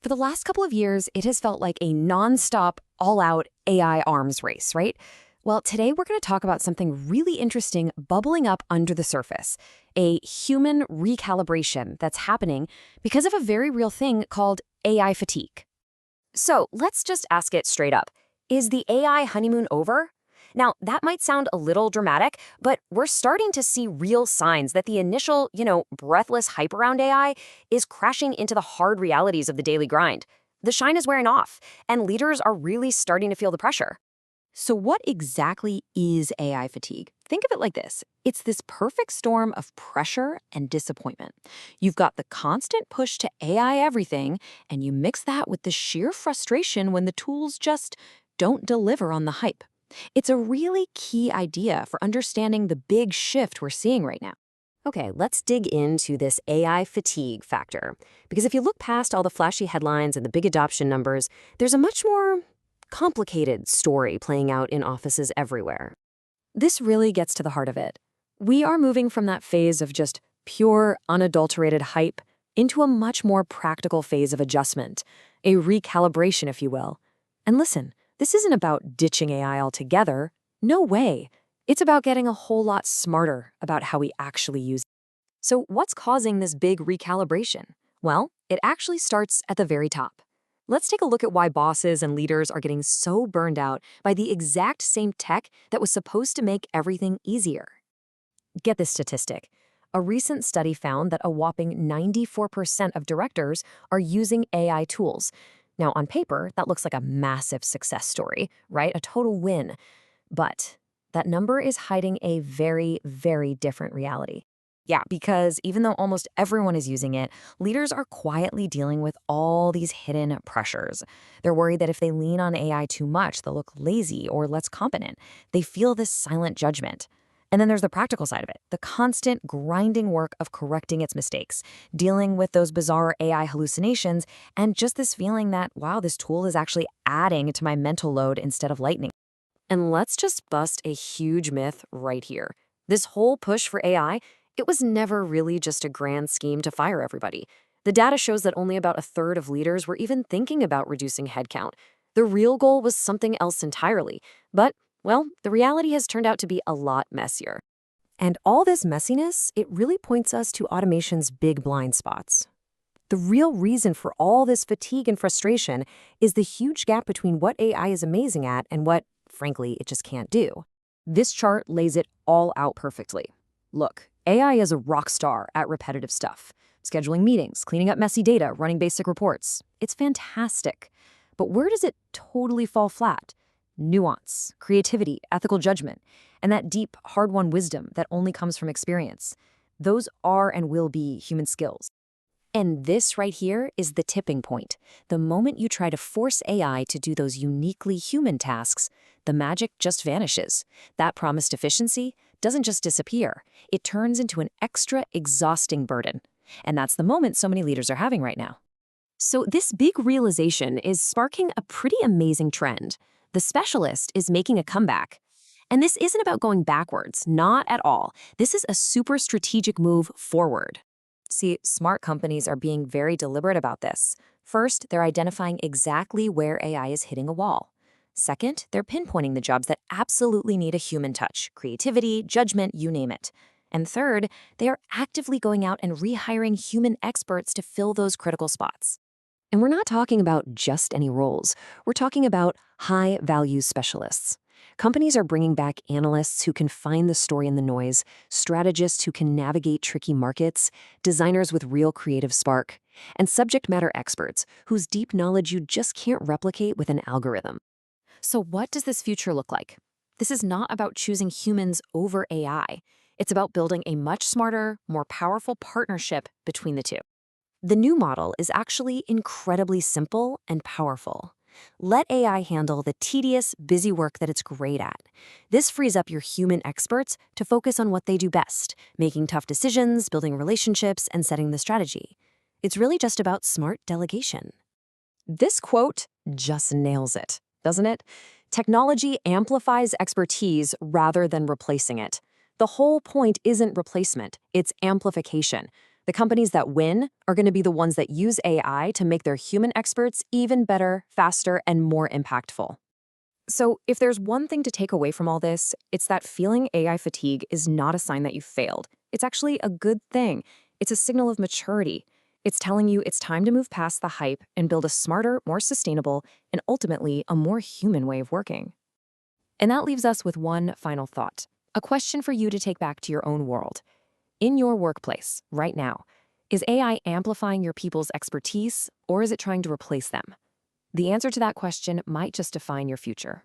For the last couple of years, it has felt like a nonstop, all-out AI arms race, right? Well, today we're going to talk about something really interesting bubbling up under the surface, a human recalibration that's happening because of a very real thing called AI fatigue. So let's just ask it straight up. Is the AI honeymoon over? Now, that might sound a little dramatic, but we're starting to see real signs that the initial, breathless hype around AI is crashing into the hard realities of the daily grind. The shine is wearing off, and leaders are really starting to feel the pressure. So what exactly is AI fatigue? Think of it like this. It's this perfect storm of pressure and disappointment. You've got the constant push to AI everything, and you mix that with the sheer frustration when the tools just don't deliver on the hype. It's a really key idea for understanding the big shift we're seeing right now. Okay, let's dig into this AI fatigue factor. Because if you look past all the flashy headlines and the big adoption numbers, there's a much more complicated story playing out in offices everywhere. This really gets to the heart of it. We are moving from that phase of just pure, unadulterated hype into a much more practical phase of adjustment, a recalibration, if you will. And listen, this isn't about ditching AI altogether. No way. It's about getting a whole lot smarter about how we actually use it. So what's causing this big recalibration? Well, it actually starts at the very top. Let's take a look at why bosses and leaders are getting so burned out by the exact same tech that was supposed to make everything easier. Get this statistic. A recent study found that a whopping 94% of directors are using AI tools. Now, on paper, that looks like a massive success story, right? A total win. But that number is hiding a very, very different reality. Yeah, because even though almost everyone is using it, leaders are quietly dealing with all these hidden pressures. They're worried that if they lean on AI too much, they'll look lazy or less competent. They feel this silent judgment. And then there's the practical side of it, the constant grinding work of correcting its mistakes, dealing with those bizarre AI hallucinations, and just this feeling that, wow, this tool is actually adding to my mental load instead of lightening. And let's just bust a huge myth right here. This whole push for AI, it was never really just a grand scheme to fire everybody. The data shows that only about a third of leaders were even thinking about reducing headcount. The real goal was something else entirely. But, well, the reality has turned out to be a lot messier. And all this messiness, it really points us to automation's big blind spots. The real reason for all this fatigue and frustration is the huge gap between what AI is amazing at and what, frankly, it just can't do. This chart lays it all out perfectly. Look, AI is a rock star at repetitive stuff. Scheduling meetings, cleaning up messy data, running basic reports. It's fantastic. But where does it totally fall flat? Nuance, creativity, ethical judgment, and that deep, hard-won wisdom that only comes from experience. Those are and will be human skills. And this right here is the tipping point. The moment you try to force AI to do those uniquely human tasks, the magic just vanishes. That promised efficiency doesn't just disappear. It turns into an extra exhausting burden. And that's the moment so many leaders are having right now. So this big realization is sparking a pretty amazing trend. The specialist is making a comeback. And this isn't about going backwards, not at all. This is a super strategic move forward. See, smart companies are being very deliberate about this. First, they're identifying exactly where AI is hitting a wall. Second, they're pinpointing the jobs that absolutely need a human touch, creativity, judgment, you name it. And third, they are actively going out and rehiring human experts to fill those critical spots. And we're not talking about just any roles. We're talking about high-value specialists. Companies are bringing back analysts who can find the story in the noise, strategists who can navigate tricky markets, designers with real creative spark, and subject matter experts whose deep knowledge you just can't replicate with an algorithm. So what does this future look like? This is not about choosing humans over AI. It's about building a much smarter, more powerful partnership between the two. The new model is actually incredibly simple and powerful. Let AI handle the tedious, busy work that it's great at. This frees up your human experts to focus on what they do best, making tough decisions, building relationships, and setting the strategy. It's really just about smart delegation. This quote just nails it, doesn't it? Technology amplifies expertise rather than replacing it. The whole point isn't replacement, it's amplification. The companies that win are going to be the ones that use AI to make their human experts even better, faster, and more impactful. So, if there's one thing to take away from all this, it's that feeling AI fatigue is not a sign that you failed. It's actually a good thing. It's a signal of maturity. It's telling you it's time to move past the hype and build a smarter, more sustainable, and ultimately a more human way of working. And that leaves us with one final thought, a question for you to take back to your own world. In your workplace, right now, is AI amplifying your people's expertise, or is it trying to replace them? The answer to that question might just define your future.